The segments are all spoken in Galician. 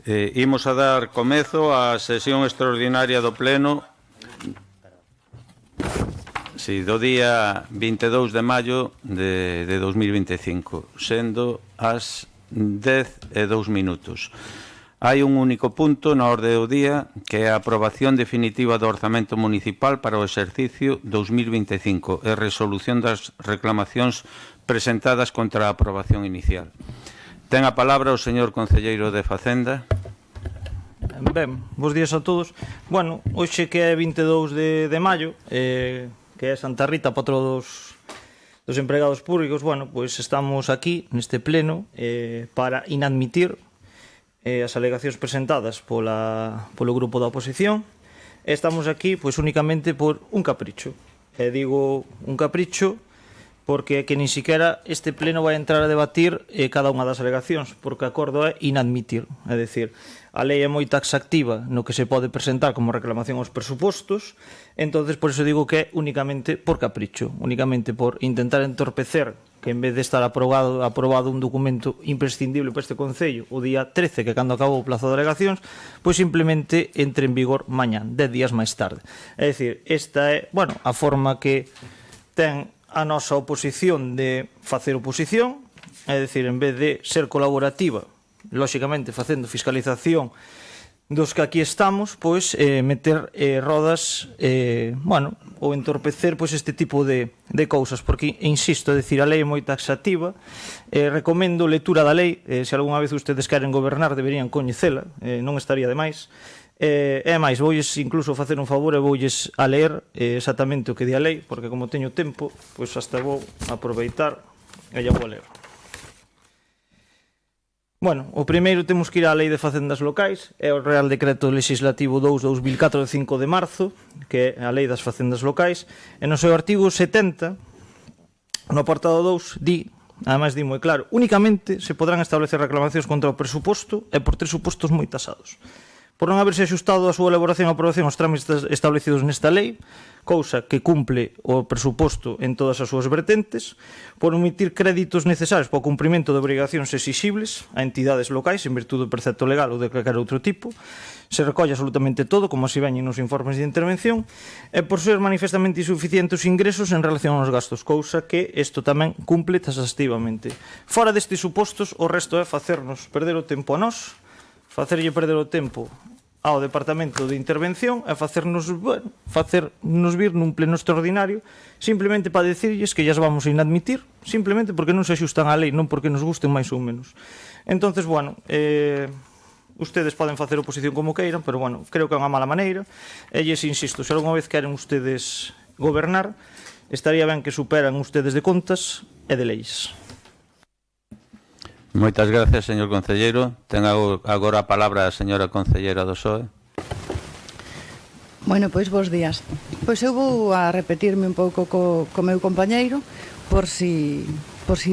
Imos a dar comezo á sesión extraordinaria do Pleno do día 22 de maio de 2025, sendo as 10:02. Hai un único punto na orde do día, que é a aprobación definitiva do Orzamento Municipal para o exercicio 2025 e resolución das reclamacións presentadas contra a aprobación inicial. Ten a palabra o señor concelleiro de Facenda. Ben, bons días a todos. Bueno, hoxe que é 22 de maio, que é Santa Rita, patro dos empregados públicos, bueno, pois estamos aquí neste pleno para inadmitir as alegacións presentadas polo grupo da oposición. Estamos aquí pois únicamente por un capricho. E digo un capricho porque é que nin siquiera este pleno vai entrar a debatir cada unha das alegacións, porque o acordo é inadmitir. É dicir, a lei é moi taxativa no que se pode presentar como reclamación aos presupostos, entonces por eso digo que é únicamente por capricho, únicamente por intentar entorpecer que en vez de estar aprobado un documento imprescindible para este Concello o día 13, que cando acabou o plazo de alegacións, pois simplemente entre en vigor mañán, 10 días máis tarde. É dicir, esta é, bueno, a forma que ten a nosa oposición de facer oposición, é dicir, en vez de ser colaborativa, lóxicamente facendo fiscalización dos que aquí estamos, pois meter rodas, bueno, ou entorpecer pois este tipo de cousas, porque, insisto, é dicir, a lei é moi taxativa, recomendo lectura da lei, se algunha vez ustedes queren gobernar deberían coñecela, non estaría de máis. E máis, voulles incluso facer un favor e voulles a ler exactamente o que di a lei, porque como teño tempo, pois hasta vou aproveitar e ya vou a ler. Bueno, o primeiro temos que ir á Lei de Facendas Locais, é o Real Decreto Legislativo 2/2004 de 5 de marzo, que é a Lei das Facendas Locais, e no seu artigo 70, no apartado 2, di, ademais di moi claro, únicamente se podrán establecer reclamacións contra o presuposto e por tres supostos moi tasados. Por non haberse axustado a súa elaboración e aprobación aos trámites establecidos nesta lei, cousa que cumple o presuposto en todas as súas vertentes, por omitir créditos necesarios para o cumprimento de obrigacións exixibles a entidades locais en virtude do precepto legal ou de calquer outro tipo, se recolle absolutamente todo, como así veñen nos informes de intervención, e por ser manifestamente insuficientes os ingresos en relación aos gastos, cousa que isto tamén cumple taxativamente. Fora destes supostos, o resto é facernos perder o tempo a nós, facerlle perder o tempo ao Departamento de Intervención e facernos vir nun pleno extraordinario simplemente para decirlles que ya vamos a inadmitir, simplemente porque non se axustan á lei, non porque nos gusten máis ou menos. Entonces, bueno, ustedes poden facer oposición como queiran, pero, bueno, creo que é unha mala maneira. E lles insisto, se algunha vez queren ustedes gobernar, estaría ben que superan ustedes de contas e de leis. Moitas gracias, señor concelleiro. Ten agora a palabra a señora concelleira do PSOE. Bueno, pois bons días. Pois eu vou a repetirme un pouco co meu compañeiro por si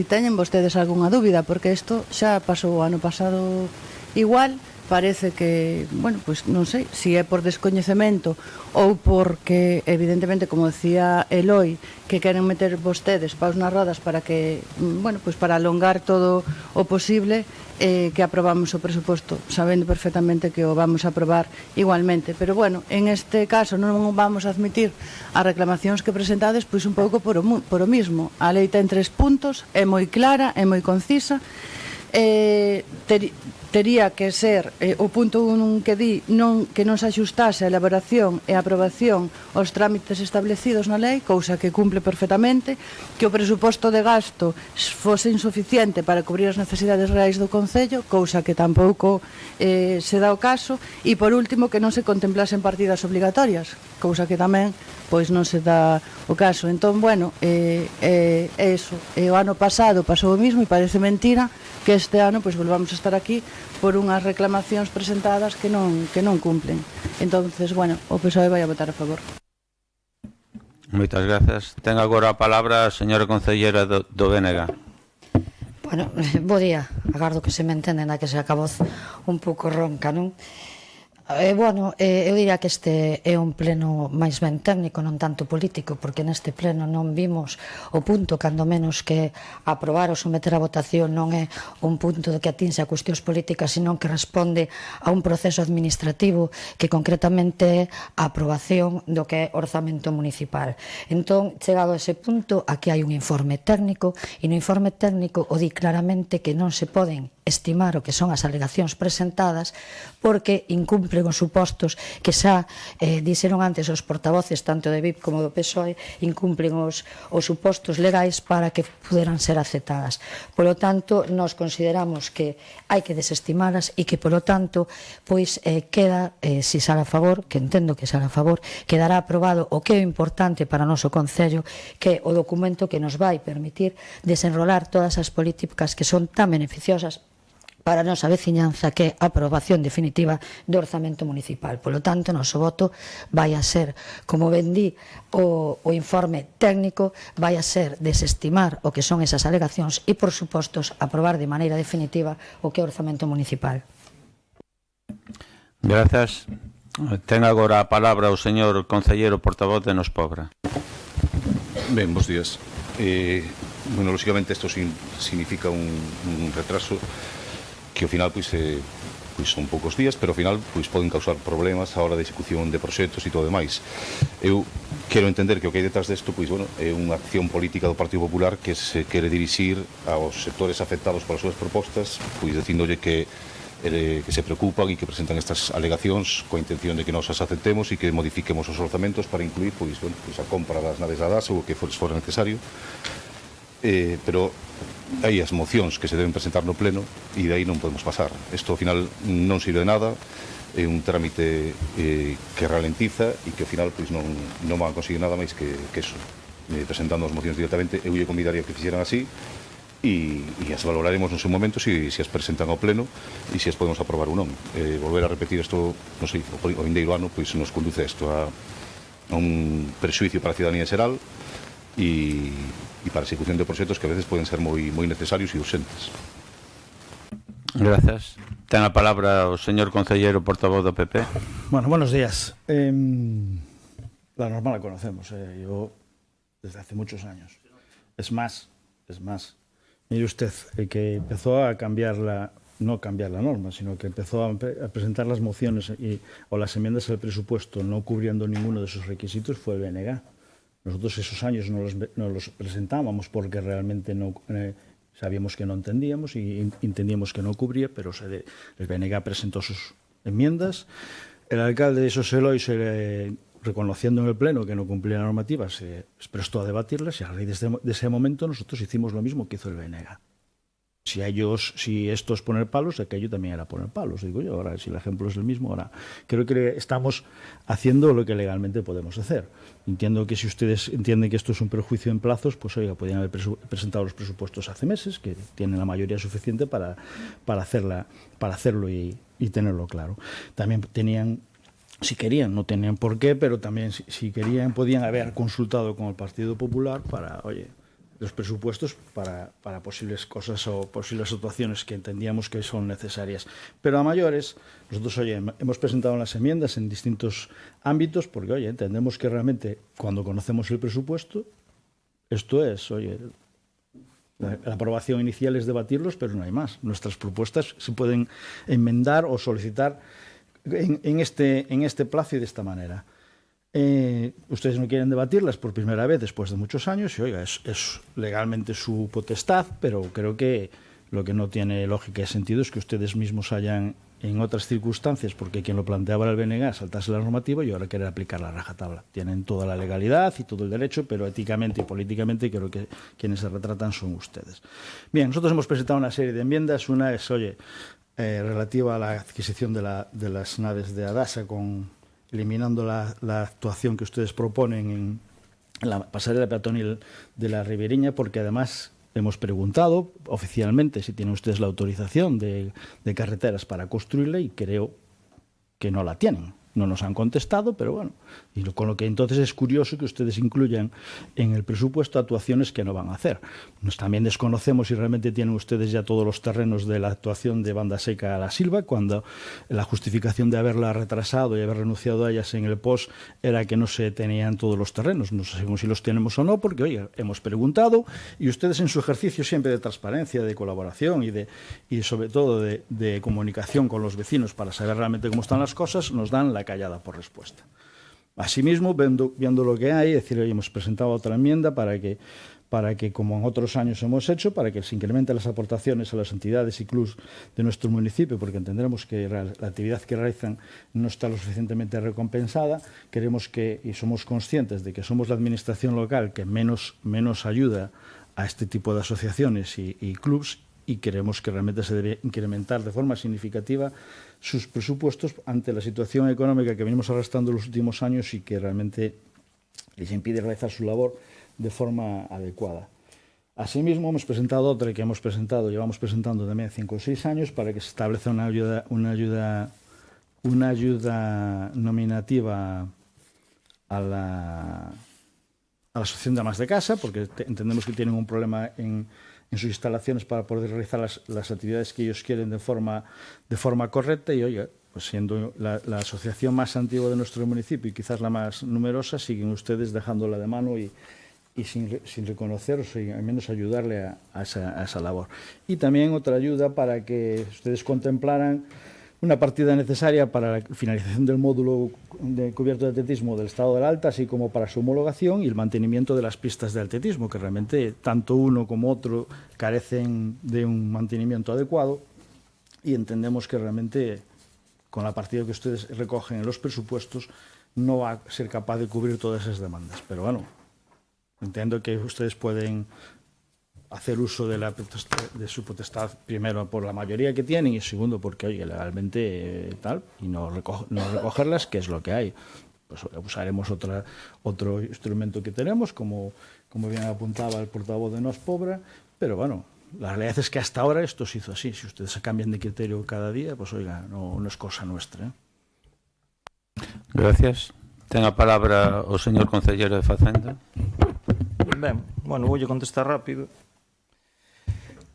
teñen vostedes algunha dúbida, porque isto xa pasou o ano pasado igual. Parece que, bueno, pois non sei se é por descoñecemento ou porque, evidentemente, como decía Eloi, que queren meter vostedes paus nas rodas para que, bueno, pois para alongar todo o posible, que aprobamos o presuposto, sabendo perfectamente que o vamos a aprobar igualmente. Pero, bueno, en este caso non vamos a admitir as reclamacións que presentades, pois un pouco por o mismo. A lei ten 3 puntos, é moi clara, é moi concisa, tería que ser o punto 1 que di que non se axustase a elaboración e a aprobación aos trámites establecidos na lei, cousa que cumple perfectamente, que o presuposto de gasto fose insuficiente para cubrir as necesidades reais do Concello, cousa que tampouco se dá o caso, e por último que non se contemplasen partidas obligatorias, cousa que tamén pois non se dá o caso. Entón, bueno, eso, o ano pasado pasou o mismo e parece mentira que este ano pois volvamos a estar aquí por unhas reclamacións presentadas que non cumplen. Entonces, bueno, o PSOE vai a votar a favor. Moitas grazas. Ten agora a palabra a señora concelleira do BNG. Bueno, bo día. Agardo que se me entenden a que se a voz un pouco ronca, non? Eu diría que este é un pleno máis ben técnico, non tanto político, porque neste pleno non vimos o punto, cando menos que aprobar ou someter a votación non é un punto que atinse a cuestións políticas, sino que responde a un proceso administrativo que concretamente é a aprobación do que é orzamento municipal. Entón, chegado a ese punto, aquí hai un informe técnico, e no informe técnico o di claramente que non se poden estimar o que son as alegacións presentadas porque incumplen os supostos que xa dixeron antes os portavoces tanto de BIP como do PSOE, incumplen os supostos legais para que puderan ser aceptadas. Por lo tanto, nos consideramos que hai que desestimalas e que, por lo tanto, pois queda, se sale a favor, que entendo que sale a favor, quedará aprobado o que é importante para o noso Concello, que é o documento que nos vai permitir desenrolar todas as políticas que son tan beneficiosas para a nosa veciñanza, que é a aprobación definitiva do orzamento municipal. Por lo tanto, o noso voto vai a ser, como ben di o informe técnico, vai a ser desestimar o que son esas alegacións e, por supostos, aprobar de maneira definitiva o que é o orzamento municipal. Grazas. Ten agora a palabra o señor concelleiro portavoz de Nos Pobra. Ben, bons días. Bueno, lógicamente, isto significa un retraso que ao final pois son poucos días, pero ao final pois poden causar problemas á hora de execución de proxectos e todo demais. Eu quero entender que o que hai detrás desto pois, bueno, é unha acción política do Partido Popular que se quere dirixir aos sectores afectados polas súas propostas, pois dicíndolle que se preocupan e que presentan estas alegacións coa intención de que nos as aceptemos e que modifiquemos os orzamentos para incluir pois, bueno, pois a compra das naves da DAS ou o que fora necesario. Pero hai as mocións que se deben presentar no pleno e de aí non podemos pasar. Isto ao final non sirve de nada, é un trámite que ralentiza e que ao final pois, non van a conseguir nada máis que eso. Presentando as mocións directamente, eu lle convidaría que fixeran así e as valoraremos no seu momento se as presentan ao pleno e se as podemos aprobar ou non. Volver a repetir isto, non sei, o vindeiro ano pois nos conduce isto a un prexuicio para a ciudadanía xeral e para a execución de proxectos que a veces poden ser moi necesarios e urgentes. Grazas. Ten a palabra o señor concelleiro portavoz do PP. Bueno, buenos días. La norma la conocemos, yo desde hace muchos años. Es más, mire usted, que empezó a no cambiar la norma, sino que empezó a presentar las mociones o las enmiendas al presupuesto no cubriendo ninguno de esos requisitos fue el BNG. Nosotros esos años no los presentábamos porque realmente no sabíamos que no entendíamos y entendíamos que no cubría, pero el BNG presentó sus enmiendas. El alcalde de Soselois, reconociendo en el pleno que no cumplía la normativa, se prestó a debatirlas y a raíz de ese momento nosotros hicimos lo mismo que hizo el BNG. Si esto es poner palos, aquello también era poner palos, digo yo. Ahora, si el ejemplo es el mismo, ahora creo que estamos haciendo lo que legalmente podemos hacer. Entiendo que si ustedes entienden que esto es un perjuicio en plazos, pues oiga, podrían haber presentado los presupuestos hace meses, que tienen la mayoría suficiente para hacerlo y tenerlo claro. También tenían, si querían, no tenían por qué, pero también si querían, podían haber consultado con el Partido Popular para, oye, los presupuestos para posibles cosas o posibles situaciones que entendíamos que son necesarias. Pero a mayores, nosotros, oye, hemos presentado las enmiendas en distintos ámbitos porque, oye, entendemos que realmente cuando conocemos el presupuesto, esto es, oye, la aprobación inicial es debatirlos, pero no hay más. Nuestras propuestas se pueden enmendar o solicitar en este plazo y de esta manera. Ustedes no quieren debatirlas por primera vez después de muchos años y oiga, es legalmente su potestad, pero creo que lo que no tiene lógica y sentido es que ustedes mismos hayan en otras circunstancias, porque quien lo planteaba era el BNG, saltarse la normativa y ahora querer aplicar la rajatabla. Tienen toda la legalidad y todo el derecho, pero éticamente y políticamente creo que quienes se retratan son ustedes. Bien, nosotros hemos presentado una serie de enmiendas. Una es, oye, relativa a la adquisición de las naves de Adasa eliminando la actuación que ustedes proponen en la pasarela peatonal de la Ribeiriña, porque además hemos preguntado oficialmente si tienen ustedes la autorización de carreteras para construirla y creo que no la tienen. no nos han contestado, pero bueno, y con lo que entonces es curioso que ustedes incluyan en el presupuesto actuaciones que no van a hacer. También desconocemos si realmente tienen ustedes ya todos los terrenos de la actuación de Banda Seca a la Silva, cuando la justificación de haberla retrasado y haber renunciado a ellas en el POS era que no se tenían todos los terrenos. No sabemos si los tenemos o no, porque, oye, hemos preguntado y ustedes en su ejercicio siempre de transparencia, de colaboración y sobre todo de comunicación con los vecinos para saber realmente cómo están las cosas, nos dan la callada por respuesta. Asimismo, viendo lo que hay, es decir, hoy hemos presentado otra enmienda para que, como en otros años hemos hecho, para que se incrementen las aportaciones a las entidades y clubs de nuestro municipio, porque entendemos que la actividad que realizan no está lo suficientemente recompensada. Queremos y somos conscientes de que somos la administración local que menos ayuda a este tipo de asociaciones y clubs, y creemos que realmente se debe incrementar de forma significativa sus presupuestos ante la situación económica que venimos arrastrando en los últimos años y que realmente les impide realizar su labor de forma adecuada. Asimismo, hemos presentado otra que llevamos presentando también 5 o 6 años para que se establezca una ayuda nominativa a la Asociación de Amas de Casa, porque entendemos que tienen un problema en sus instalaciones para poder realizar las actividades que ellos quieren de forma correcta. Y, oye, pues siendo la asociación más antigua de nuestro municipio y quizás la más numerosa, siguen ustedes dejándola de mano y sin reconocer o sin al menos ayudarle a esa labor. Y también otra ayuda para que ustedes contemplaran una partida necesaria para la finalización del módulo de cubierto de atletismo del Estado del Alta, así como para su homologación y el mantenimiento de las pistas de atletismo, que realmente tanto uno como otro carecen de un mantenimiento adecuado, y entendemos que realmente con la partida que ustedes recogen en los presupuestos no va a ser capaz de cubrir todas esas demandas. Pero bueno, entiendo que ustedes pueden hacer uso de su potestad, primero por la mayoría que tienen y segundo porque, oye, legalmente tal, y no recogerlas, que es lo que hay. Pues usaremos otro instrumento que tenemos, como bien apuntaba el portavoz de Nos Pobra, pero bueno, la realidad es que hasta ahora esto se hizo así. Si ustedes se cambian de criterio cada día, pues oiga, no es cosa nuestra. Gracias. Ten a palabra o señor Concelleiro de Facenda. Ben, bueno, voulle contestar rápido.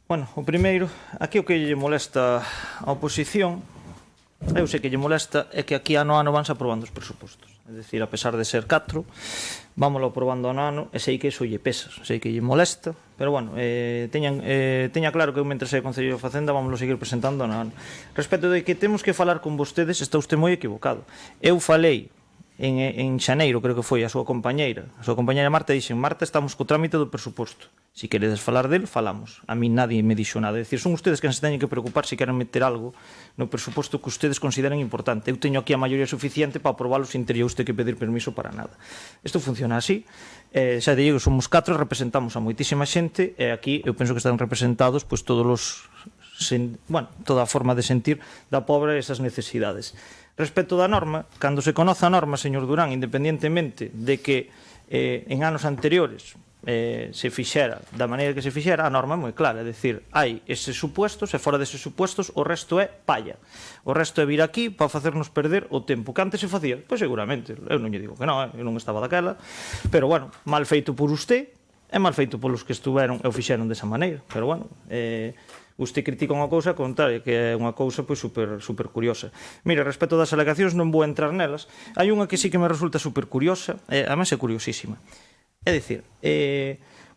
Bueno, o primeiro, aquí o que lle molesta a oposición, eu sei que lle molesta, é que aquí ano a ano vanse aprobando os presupostos. É dicir, a pesar de ser 4, vámoslo aprobando ano a ano, e sei que iso lle pesa, sei que lle molesta, pero bueno, teña claro que eu, mentre sei Concelleiro de Facenda, vámoslo seguir presentando ano a ano. Respecto de que temos que falar con vostedes, está usted moi equivocado. Eu falei en xaneiro, creo que foi, a súa compañeira Marta, dixen: Marta, estamos co trámite do presuposto, si queredes falar del, falamos. A mí nadie me dixo nada. É dicir, son ustedes que se teñen que preocupar se queren meter algo no presuposto que ustedes consideren importante. Eu teño aquí a maioría suficiente para aprobarlo sin ter usted que pedir permiso para nada. Isto funciona así. Xa digo, somos 4, representamos a moitísima xente, e aquí eu penso que están representados pois todos os toda a forma de sentir da pobre esas necesidades. Respecto da norma, cando se conoce a norma, señor Durán, independientemente de que en anos anteriores se fixera da maneira que se fixera, a norma é moi clara, é dicir, hai eses supuestos e fora deses supuestos o resto é palla. O resto é vir aquí para facernos perder o tempo. Que antes se facía? Pois seguramente, eu non lle digo que non, eu non estaba daquela, pero bueno, mal feito por usted e mal feito polos que estuveron e o fixeron desa maneira, pero bueno, usted critica unha cousa contraria, que é unha cousa pois super curiosa. Mire, respecto das alegacións non vou entrar nelas. Hai unha que sí que me resulta super curiosa, además é curiosísima. É dicir,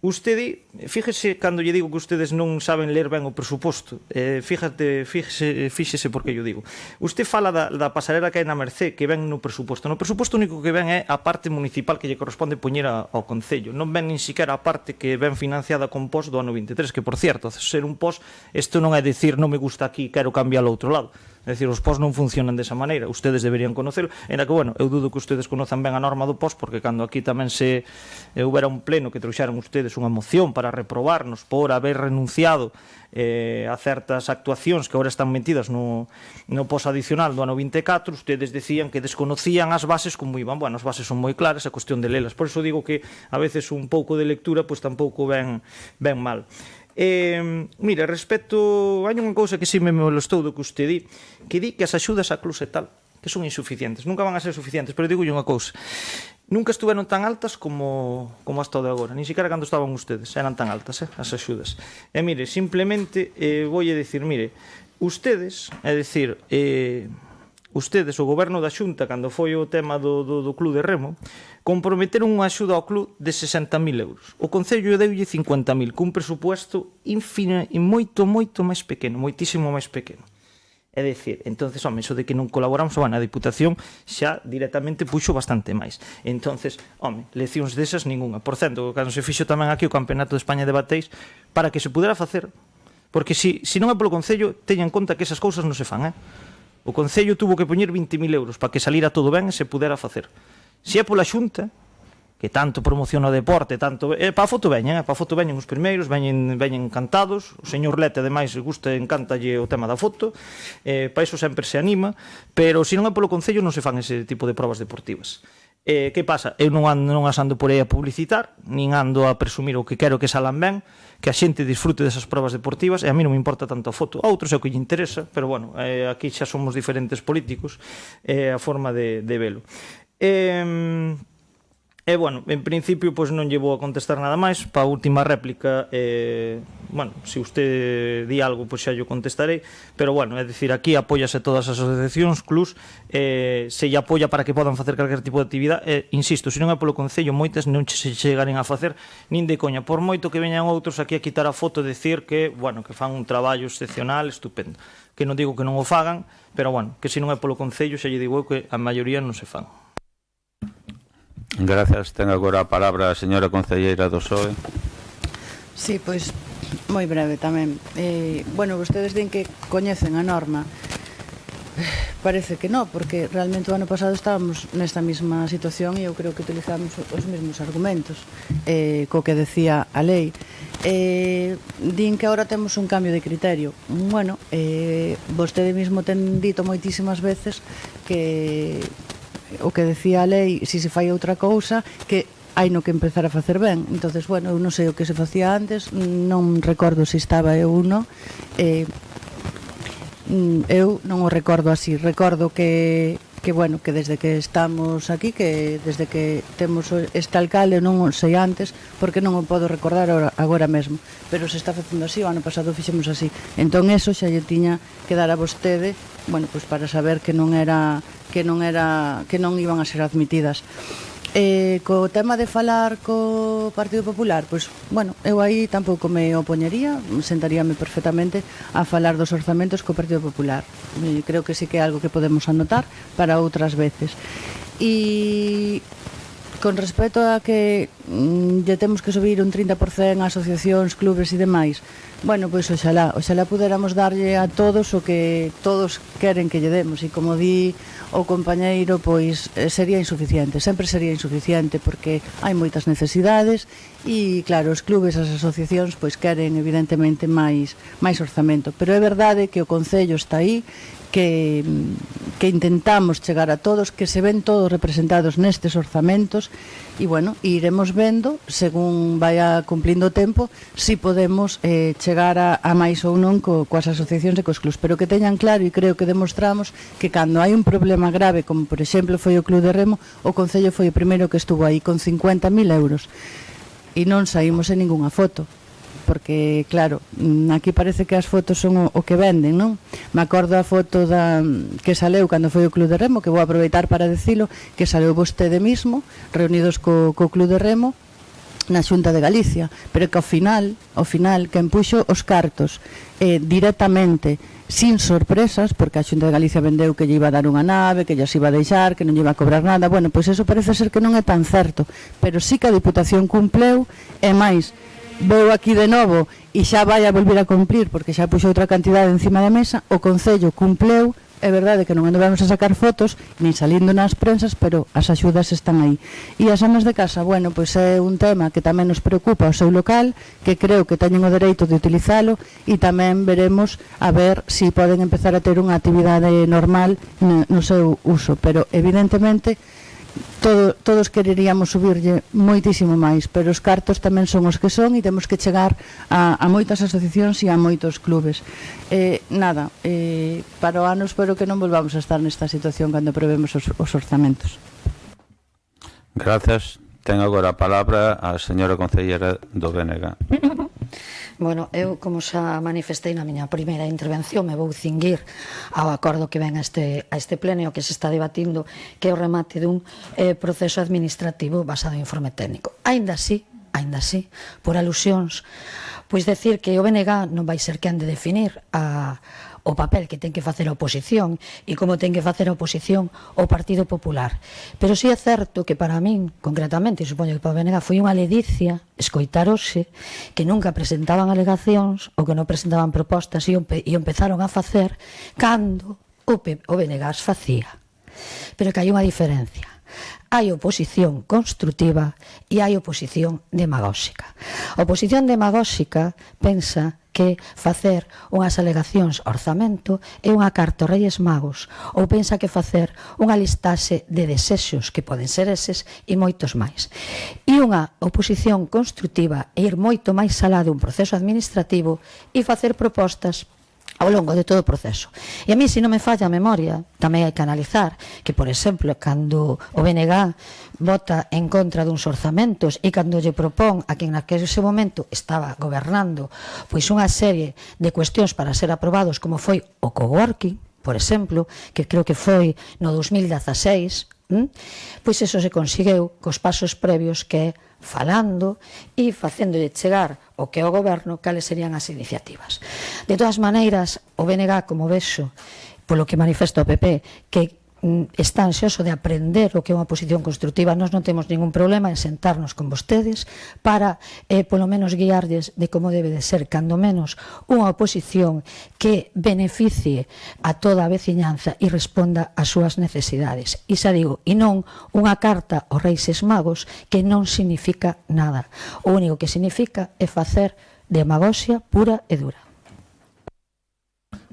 usted, fíjese cando lle digo que ustedes non saben ler ben o presuposto, fíxese por que yo digo. Usted fala da pasarela que hai na Mercé, que ven no presuposto. No presuposto único que ven é a parte municipal que lle corresponde poñer ao Concello. Non ven nin siquiera a parte que ven financiada con POS do ano 23, que, por cierto, ser un POS, isto non é dicir non me gusta aquí, quero cambiar ao outro lado. É dicir, os POS non funcionan desa maneira, ustedes deberían conocerlo, en que, bueno, eu dudo que ustedes conozan ben a norma do POS, porque cando aquí tamén se houbera un pleno que trouxeran ustedes unha moción para reprobarnos por haber renunciado a certas actuacións que agora están metidas no POS adicional do ano 24, ustedes decían que desconocían as bases como iban. Bueno, as bases son moi claras, é cuestión de lelas, por iso digo que a veces un pouco de lectura pois tampouco ven mal. Mira, respecto, hai unha cousa que si me molestou do que usted di, que as axudas a clubs e tal, que son insuficientes. Nunca van a ser suficientes, pero digo unha cousa. Nunca estuveron tan altas como hasta o de agora. Ni siquiera cando estaban ustedes eran tan altas, as axudas. E mire, simplemente voulle dicir, mire, ustedes, é dicir, ustedes, o goberno da Xunta, cando foi o tema do club de remo, comprometeron unha axuda ao club de 60.000 euros. O Concello deulle 50.000, cun presupuesto moito máis pequeno, moitísimo máis pequeno. É dicir, entonces, home, iso de que non colaboramos, a Diputación xa directamente puxo bastante máis. Entonces, home, leccións desas ninguna. Por certo, cando se fixo tamén aquí o Campeonato de España de Bateis, para que se pudera facer, porque se non é polo Concello, teñan en conta que esas cousas non se fan, O Concello tuvo que poñer 20.000 euros para que salira todo ben e se pudera facer. Se é pola Xunta, que tanto promociona o deporte, tanto para a foto veñen, os primeiros, veñen encantados. O señor Lete, ademais, encantalle o tema da foto, para iso sempre se anima, pero se non é polo Concello non se fan ese tipo de probas deportivas. Que pasa? Eu non as ando por aí a publicitar, nin ando a presumir o que quero que salan ben, que a xente disfrute desas probas deportivas, e a mí non me importa tanto a foto. A outros é o que lle interesa, pero bueno, aquí xa somos diferentes políticos, a forma de velo. E, bueno, en principio, pois non lle vou a contestar nada máis. Para a última réplica, bueno, se usted di algo, pois xa yo contestarei. Pero, bueno, é dicir, aquí apóyase todas as asociacións, clubs, se lle apoia para que podan facer calquer tipo de actividade. Insisto, se non é polo Concello, moitas non se chegaren a facer nin de coña. Por moito que veñan outros aquí a quitar a foto e decir que, bueno, que fan un traballo excepcional, estupendo. Que non digo que non o fagan, pero, bueno, que se non é polo Concello, xa lle digo eu que a maioría non se fan. Grazas. Ten agora a palabra a señora concelleira do PSOE. Sí, pois moi breve tamén. Bueno, vostedes din que coñecen a norma. Parece que non, porque realmente o ano pasado estábamos nesta mesma situación e eu creo que utilizamos os mesmos argumentos co que decía a lei. Din que agora temos un cambio de criterio. Bueno, vostede mesmo ten dito moitísimas veces que o que decía a lei, se fai outra cousa, que hai no que empezar a facer ben. Entonces, bueno, eu non sei o que se facía antes, non recordo se estaba eu ou non. Eu non o recordo así. Recordo que bueno, que desde que estamos aquí, que desde que temos este alcalde, non o sei antes, porque non o podo recordar agora mesmo, pero se está facendo así, o ano pasado fixemos así. Entón, eso xa lle tiña que dar a vostede, bueno, pois para saber que non iban a ser admitidas. Co tema de falar co Partido Popular, pois, bueno, eu aí tampouco me opoñería, sentaríame perfectamente a falar dos orzamentos co Partido Popular. Creo que sí que é algo que podemos anotar para outras veces. E con respecto a que lle temos que subir un 30% a asociacións, clubes e demais, bueno, pois oxalá puderamos darlle a todos o que todos queren que lle demos, e como di o compañeiro, pois sería insuficiente, sempre sería insuficiente, porque hai moitas necesidades e, claro, os clubes, as asociacións, pois queren evidentemente máis orzamento, pero é verdade que o Concello está aí, que intentamos chegar a todos, que se ven todos representados nestes orzamentos, e, bueno, iremos vendo, según vaya cumplindo o tempo, si podemos chegar a máis ou non coas asociacións e cos clubs, pero que teñan claro, e creo que demostramos, que cando hai un problema grave, como por exemplo foi o Club de Remo, o Concello foi o primeiro que estuvo aí con 50.000 euros, e non saímos en ningunha foto, porque, claro, aquí parece que as fotos son o que venden, non? Me acordo a foto que saleu cando foi o Club de Remo, que vou aproveitar para decilo, que saleu vostede mismo, reunidos co Club de Remo, na Xunta de Galicia, pero que ao final, quen puxo os cartos directamente, sin sorpresas, porque a Xunta de Galicia vendeu que lle iba a dar unha nave, que lles iba a deixar, que non lle iba a cobrar nada. Bueno, pois eso parece ser que non é tan certo, pero sí que a Diputación cumpleu, e máis, veu aquí de novo e xa vai a volver a cumplir, porque xa puxo outra cantidade encima da mesa. O Concello cumpleu, é verdade que non andamos a sacar fotos nin salindo nas prensas, pero as axudas están aí. E as amas de casa, bueno, pois é un tema que tamén nos preocupa o seu local, que creo que teñen o dereito de utilizalo, e tamén veremos a ver se poden empezar a ter unha actividade normal no seu uso, pero evidentemente todos quereríamos subirlle moitísimo máis, pero os cartos tamén son os que son e temos que chegar a moitas asociacións e a moitos clubes. Para o ano espero que non volvamos a estar nesta situación cando prevemos os orzamentos. Gracias. Ten agora a palabra a señora concellera do BNG. Bueno, eu, como xa manifestei na miña primeira intervención, me vou cinguir ao acordo que ven a este pleno que se está debatindo, que é o remate dun proceso administrativo basado en informe técnico. Ainda así, por alusións, pois decir que o BNG non vai ser quen de definir o papel que ten que facer a oposición e como ten que facer a oposición o Partido Popular. Pero si é certo que para min, concretamente, e supoño que para o BNG, foi unha ledicia escoitarose que nunca presentaban alegacións ou que non presentaban propostas e empezaron a facer cando o BNG as facía. Pero que hai unha diferencia. Hai oposición construtiva e hai oposición demagóxica. A oposición demagóxica pensa que facer unhas alegacións ao orzamento é unha carta aos Reis Magos, ou pensa que facer unha listaxe de desexos que poden ser eses e moitos máis. E unha oposición construtiva é ir moito máis alá dun proceso administrativo e facer propostas ao longo de todo o proceso. E a mí, se non me falla a memoria, tamén hai que analizar que, por exemplo, cando o BNG vota en contra duns orzamentos e cando lle propón a quen naquele momento estaba gobernando pois unha serie de cuestións para ser aprobados, como foi o coworking, por exemplo, que creo que foi no 2016, pois eso se conseguiu cos pasos previos, que é falando e facéndolle chegar o que é o goberno cales serían as iniciativas. De todas maneiras, o BNG, como vexo, polo que manifesta o PP, que está ansioso de aprender o que é unha posición construtiva, nós non temos ningún problema en sentarnos con vostedes para, polo menos, guiarles de como debe de ser, cando menos, unha oposición que beneficie a toda a veciñanza e responda ás súas necesidades. E xa digo, e non unha carta aos Reis Magos que non significa nada. O único que significa é facer demagoxia pura e dura.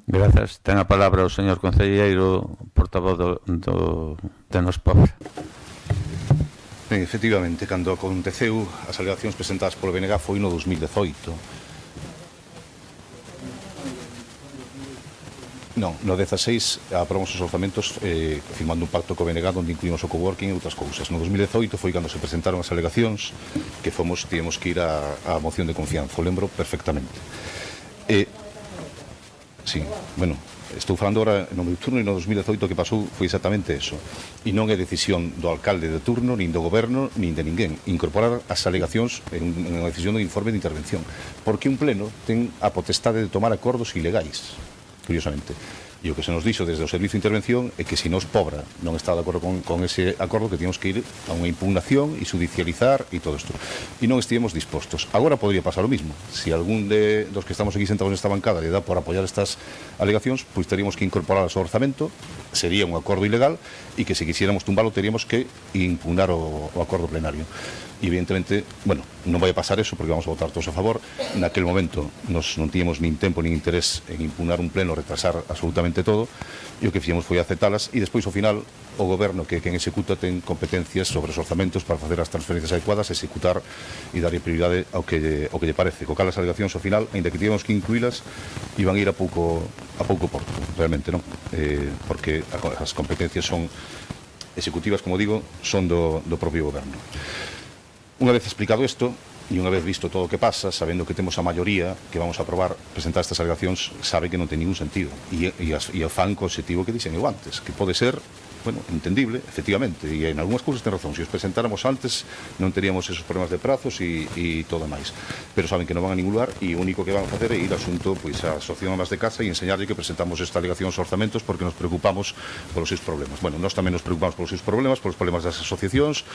Grazas. Ten a palabra o señor concelleiro, portavoz de Nos Pobra. Ben, efectivamente, cando aconteceu as alegacións presentadas polo BNG foi no 2018. Non, no 16 aprobamos os orzamentos firmando un pacto co BNG onde incluímos o coworking e outras cousas. No 2018 foi cando se presentaron as alegacións que tivemos que ir á moción de confianza, o lembro perfectamente. Sí, bueno, estou falando agora no meu turno e no 2018 que pasou foi exactamente eso. E non é decisión do alcalde de turno, nin do goberno, nin de ninguén incorporar as alegacións en unha decisión do informe de intervención, porque un pleno ten a potestade de tomar acordos ilegais, curiosamente. E o que se nos dixo desde o Servicio de Intervención é que se nos Pobra non está de acordo con ese acordo, que tínhamos que ir a unha impugnación e judicializar e todo isto. E non estivemos dispostos. Agora podría pasar o mismo. Se algún dos que estamos aquí sentados nesta bancada lle dá por apoiar estas alegacións, pois teríamos que incorporarlas ao orzamento, sería un acordo ilegal, e que se quisiéramos tumbalo teríamos que impugnar o acordo plenario. E evidentemente, bueno, non vai a pasar eso porque vamos a votar todos a favor. Naquel momento nos non tíamos nin tempo nin interés en impugnar un pleno, retrasar absolutamente todo, e o que fixemos foi aceptalas, e despois ao final o goberno, que quen executa, ten competencias sobre os orzamentos para facer as transferencias adecuadas, executar e darlle prioridade ao que lle parece. Co cal as alegacións ao final, ainda que tivemos que incluílas, iban a ir a pouco porto, realmente, non? Porque as competencias son executivas, como digo, son do propio goberno. Unha vez explicado isto, e unha vez visto todo o que pasa, sabendo que temos a maioría que vamos a aprobar presentar estas alegacións, sabe que non ten ningún sentido. E o fan co objetivo que dixen eu antes, que pode ser, bueno, entendible, efectivamente, e en algunhas cousas ten razón. Se os presentáramos antes non teríamos esos problemas de prazos e todo máis. Pero saben que non van a ningún lugar e o único que van a facer é ir asunto pois a Asociación Amas de Casa e enseñarlle que presentamos esta alegación aos orzamentos porque nos preocupamos polos seus problemas. Bueno, nós tamén nos preocupamos polos seus problemas, polos problemas das asociacións,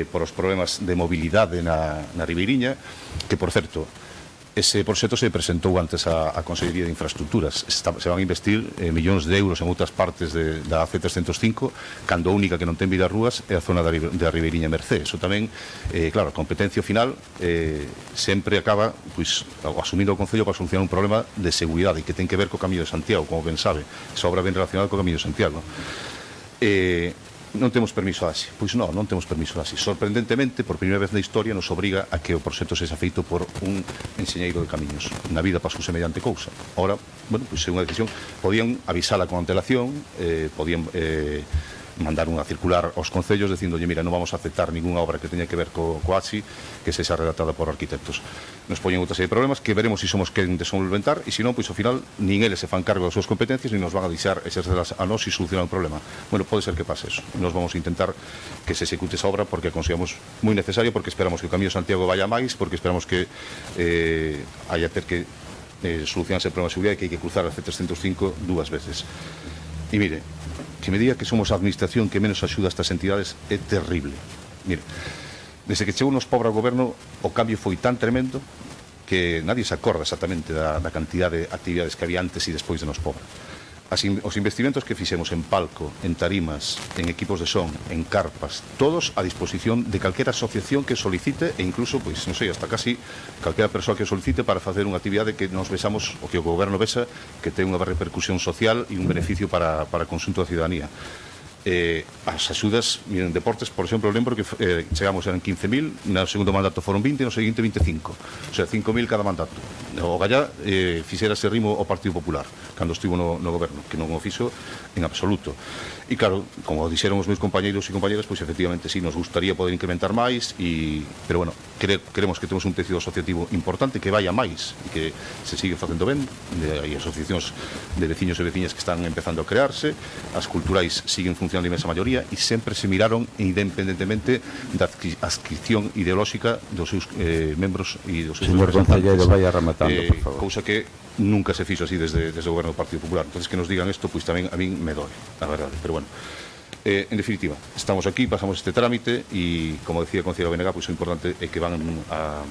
polos problemas de mobilidade na Ribeiriña, que, por certo, ese proxecto se presentou antes a Consellería de Infraestructuras. Se van a investir millóns de euros en outras partes da AC305, cando a única que non ten vida rúas é a zona da Ribeiriña Mercé. Eso tamén, claro, a competencia final sempre acaba asumindo o Concello para solucionar un problema de seguridade que ten que ver co Camiño de Santiago, como ben sabe. Esa obra ben relacionada co Camiño de Santiago. non temos permiso ASI. Pois non temos permiso ASI. Sorprendentemente, por primeira vez na historia, nos obriga a que o proxecto sexa feito por un enxeñeiro de camiños. Na vida pasou semellante cousa. Ahora, bueno, pois é unha decisión. Podían avisala con antelación, podían mandar unha circular aos concellos dicindo, mira, non vamos a aceptar ninguna obra que teña que ver co ASI que sexa redactada por arquitectos. Nos poñen outra serie de problemas que veremos se somos quen de solventar e se non, pois ao final nin eles se fan cargo das súas competencias nin nos van a deixar exercerlas a nós e solucionar un problema. Bueno, pode ser que pase eso. Nos vamos a intentar que se execute esa obra porque a consideramos moi necesario, porque esperamos que o Camiño de Santiago vaya máis, porque esperamos que haya ter que solucionarse o problema de seguridade que hai que cruzar a C305 dúas veces. E mire, que me diga que somos a administración que menos axuda a estas entidades é terrible. Mire, desde que chegou nos pobra o goberno o cambio foi tan tremendo que nadie se acorda exactamente da cantidad de actividades que había antes e despois de nos pobra. Os investimentos que fixemos en palco, en tarimas, en equipos de son, en carpas, todos a disposición de calquera asociación que solicite e incluso, pois, non sei, hasta casi calquera persoa que solicite para facer unha actividade que nos vexamos, o que o goberno vexa, que ten unha repercusión social e un beneficio para o conxunto da ciudadanía. As axudas, miren, deportes, por exemplo, lembro que chegamos eran 15.000, no segundo mandato foron 20 e no seguinte 25, o sea, 5.000 cada mandato. O gallá fixera ese ritmo o Partido Popular cando estivo no goberno, que non o fixo en absoluto. E claro, como dixeron os meus compañeiros e compañeras, pois efectivamente sí, nos gustaría poder incrementar máis, pero bueno, queremos que temos un tecido asociativo importante que vaya máis e que se sigue facendo ben. Hai asociacións de veciños e veciñas que están empezando a crearse, as culturais siguen funcionando a inmensa maioría e sempre se miraron independentemente da adscripción ideolóxica dos seus membros e dos seus Señor concelleiro, vaya rematando, por favor. Cousa que nunca se fixo así desde o goberno do Partido Popular. Entonces que nos digan isto, pois tamén a min me doe, a verdade, pero bueno. En definitiva, estamos aquí, pasamos este trámite e, como decía o concelleiro BNG, pois o importante é que van a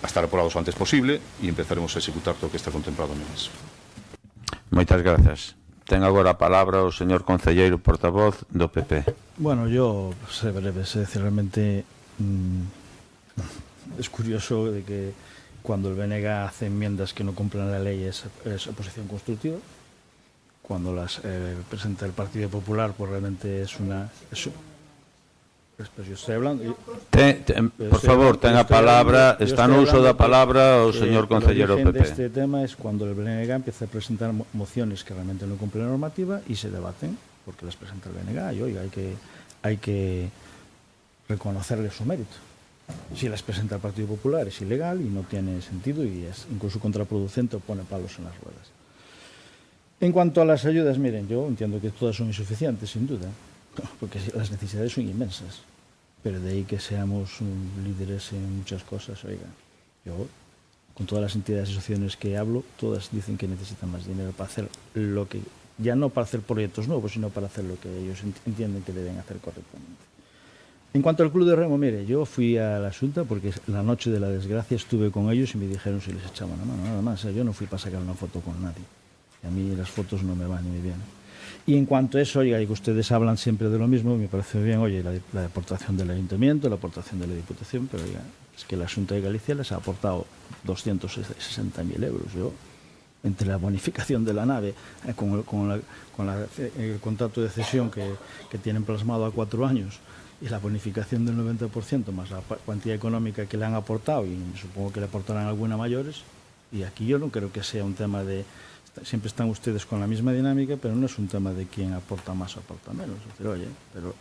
estar aprobados o antes posible e empezaremos a executar todo o que está contemplado neles. Moitas grazas. Ten agora a palabra o señor concelleiro portavoz do PP. Bueno, yo sé breve, es decir, realmente es curioso de que cuando el BNG hace enmiendas que no cumplen la ley es oposición constructiva. Cuando las presenta el Partido Popular, pues realmente es una... Pues yo estoy hablando... Por favor, ten a palabra, está no uso da palabra o señor concelleiro PP. PP. Este tema es cuando el BNG empieza a presentar mociones que realmente no cumplen la normativa y se debaten, porque las presenta el BNG, y oiga, hay que reconocerle su mérito. Si las presenta el Partido Popular es ilegal y no tiene sentido y es incluso contraproducente o pone palos en las ruedas. En cuanto a las ayudas, miren, yo entiendo que todas son insuficientes, sin duda, porque las necesidades son inmensas, pero de ahí que seamos líderes en muchas cosas, oiga, yo con todas las entidades y asociaciones que hablo, todas dicen que necesitan más dinero para hacer lo que, ya no para hacer proyectos nuevos, sino para hacer lo que ellos entienden que deben hacer correctamente. En cuanto al Club de Remo, mire, yo fui a la Xunta porque la noche de la desgracia estuve con ellos y me dijeron si les echaban la mano, nada más. Yo no fui para sacar una foto con nadie. Y a mí las fotos no me van ni me vienen. Y en cuanto a eso, oiga, y que ustedes hablan siempre de lo mismo, me parece bien, oye, la aportación del Ayuntamiento, la aportación de la Diputación, pero oiga, es que la Xunta de Galicia les ha aportado 260.000 euros. Yo, entre la bonificación de la nave, con el contrato de cesión que tienen plasmado a 4 años, y la bonificación del 90% más la cuantía económica que le han aportado, y supongo que le aportarán alguna mayores, y aquí yo no creo que sea un tema de... Siempre están ustedes con la misma dinámica, pero no es un tema de quién aporta más o aporta menos. Es decir, oye, pero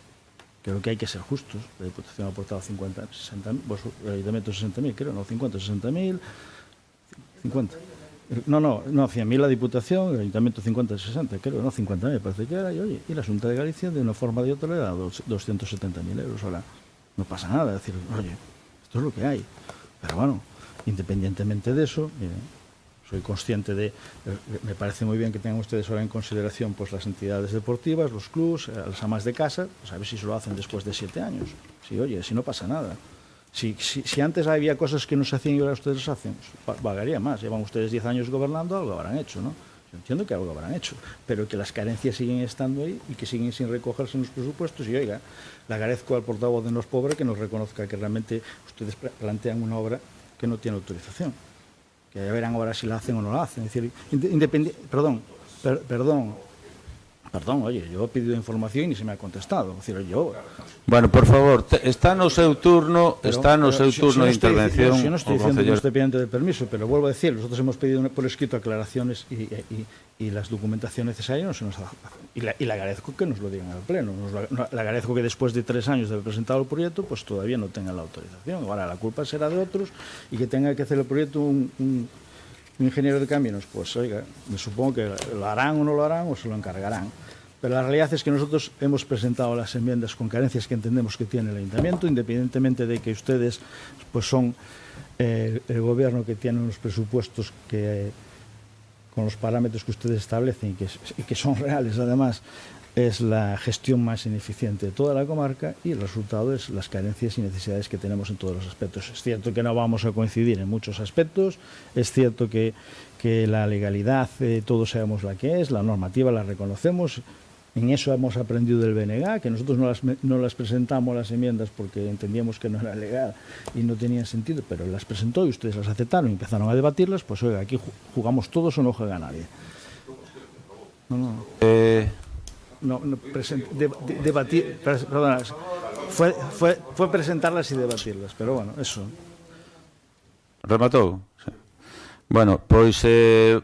creo que hay que ser justos. La Diputación ha aportado 50, 60.000, pues el Ayuntamiento 60.000, creo, no, 50, 60.000, 50. No, 100.000 la Diputación, el Ayuntamiento 50, 60, creo, no, 50.000 parece que era, y oye, y la Xunta de Galicia de una forma de otra le da 270.000 euros. Ahora, no pasa nada, es decir, oye, esto es lo que hay. Pero bueno, independientemente de eso, miren, soy consciente de, me parece muy bien que tengan ustedes ahora en consideración pues las entidades deportivas, los clubs, las amas de casa, pues a ver si se lo hacen después de 7 años. Sí, oye, si no pasa nada. Si antes había cosas que no se hacían y ahora ustedes las hacen, pues vagaría más. Llevan ustedes 10 años gobernando, algo habrán hecho, ¿no? Yo entiendo que algo habrán hecho, pero que las carencias siguen estando ahí y que siguen sin recogerse en los presupuestos. Y oiga, le agradezco al portavoz de Nos Pobres que nos reconozca que realmente ustedes plantean una obra que no tiene autorización. Que ya verán ahora si la hacen o no la hacen. Es decir, Perdón, oye, yo he pedido información y ni se me ha contestado. Es decir, yo... Bueno, por favor, está no seu turno, de intervención. Yo no estoy diciendo que no esté pendiente del permiso, pero vuelvo a decir, nosotros hemos pedido por escrito aclaraciones y las documentación necesaria no se nos ha dado. Y le agradezco que nos lo digan al Pleno. Le agradezco que después de 3 años de haber presentado el proyecto, pues todavía no tenga la autorización. Ahora, la culpa será de otros y que tenga que hacer el proyecto un ingeniero de caminos. Pues, oiga, me supongo que lo harán o no lo harán o se lo encargarán. Pero la realidad es que nosotros hemos presentado las enmiendas con carencias que entendemos que tiene el Ayuntamiento, independientemente de que ustedes pues son el gobierno que tiene unos presupuestos que con los parámetros que ustedes establecen y que son reales, además, es la gestión más ineficiente de toda la comarca y el resultado es las carencias y necesidades que tenemos en todos los aspectos. Es cierto que no vamos a coincidir en muchos aspectos, es cierto que la legalidad, todos sabemos la que es, la normativa la reconocemos. En eso hemos aprendido del BNG, que nosotros no las presentamos las enmiendas porque entendíamos que no era legal y no tenían sentido, pero las presentó y ustedes las aceptaron y empezaron a debatirlas, pues oiga, aquí jugamos todos o no juega nadie. Debatir, perdona, fue presentarlas y debatirlas, pero bueno, eso. Rematou? Sí. Bueno, pois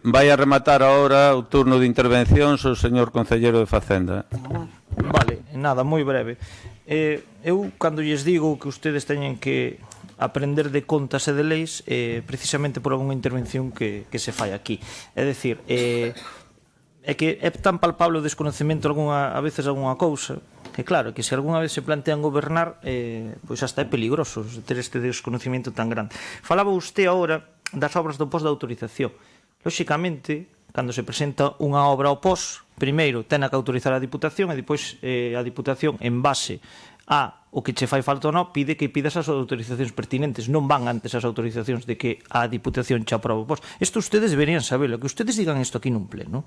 vai a rematar ahora o turno de intervencións o señor Concelleiro de Facenda. Vale, nada, moi breve. Eu, cando lles digo que ustedes teñen que aprender de contas e de leis, precisamente por algunha intervención que se fai aquí. É dicir, é que é tan palpable o desconocemento a veces algunha cousa, que claro, que se algunha vez se plantean gobernar, pois hasta é peligroso ter este desconocemento tan grande. Falaba usted agora das obras do pos da autorización. Lóxicamente, cando se presenta unha obra ao pos, primeiro ten que autorizar a Diputación e depois a Diputación, en base a o que che fai falta ou non, pide que pidas as autorizacións pertinentes. Non van antes as autorizacións de que a Diputación che aproba o pos. Isto ustedes deberían saberlo, que ustedes digan isto aquí nun pleno.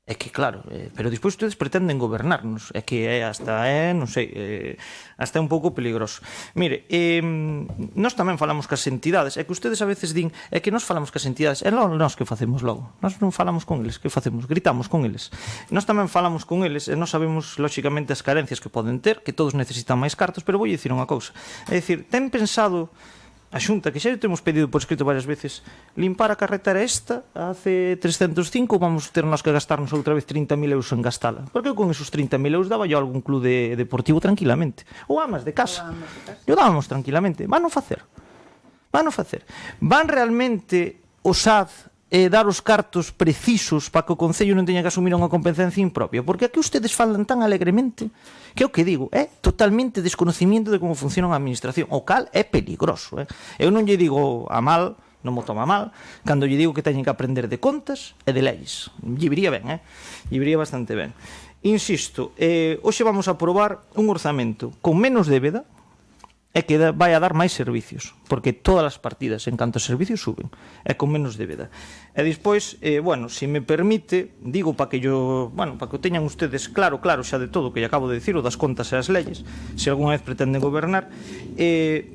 É que, claro, pero despois ustedes pretenden gobernarnos. É que hasta non sei, hasta é un pouco peligroso. Mire, nós tamén falamos cas entidades, é que ustedes a veces din, é que nós falamos cas entidades, é nós que facemos logo. Nós non falamos con eles, que facemos? Gritamos con eles. Nós tamén falamos con eles e nós sabemos, lóxicamente, as carencias que poden ter, que todos necesitan máis cartos, pero vou dicir unha cousa. É dicir, ten pensado a Xunta, que xa temos pedido por escrito varias veces, limpar a carretera esta hace 305, vamos ter nós que gastarnos outra vez 30.000 euros en gastala, porque con esos 30.000 euros daba yo algún club deportivo tranquilamente, ou amas de casa, yo dábamos tranquilamente. Van a facer, van realmente osar dar os cartos precisos para que o Concello non teña que asumir unha competencia impropia, porque aquí ustedes falan tan alegremente que é o que digo, é totalmente desconocimiento de como funciona unha administración, o cal é peligroso. Eu non lle digo a mal, non mo toma mal, cando lle digo que teñen que aprender de contas e de leis. Lle viría ben, lle viría bastante ben. Insisto, hoxe vamos a aprobar un orzamento con menos débeda, é que vai a dar máis servicios, porque todas as partidas en canto a servicios suben, é con menos débeda. E despois, bueno, se me permite, digo para que o teñan ustedes claro xa de todo, que lle acabo de dicir, o das contas e as leyes, se algunha vez pretenden gobernar.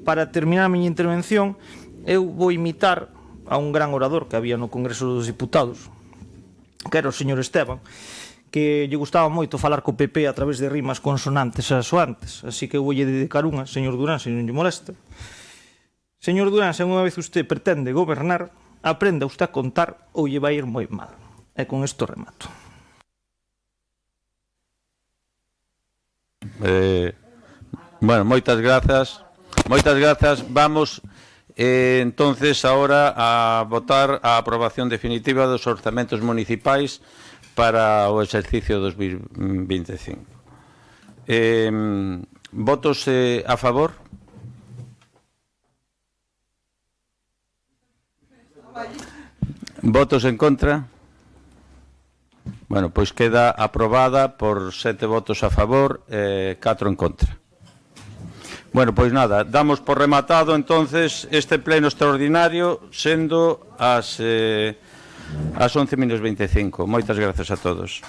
Para terminar a miña intervención, eu vou imitar a un gran orador que había no Congreso dos Diputados, que era o señor Esteban, que lle gustaba moito falar co PP a través de rimas consonantes e asoantes, así que eu voulle dedicar unha, señor Durán, se non lle molesta. Señor Durán, se unha vez usted pretende gobernar, aprenda usted a contar ou lle vai ir moi mal. E con isto remato. Bueno, moitas grazas. Vamos entonces ahora a votar a aprobación definitiva dos orzamentos municipais para o exercicio 2025. Votos a favor? Votos en contra? Bueno, pois queda aprobada por 7 votos a favor e 4 en contra. Bueno, pois nada, damos por rematado entonces este pleno extraordinario, sendo as 11:25. Moitas grazas a todos.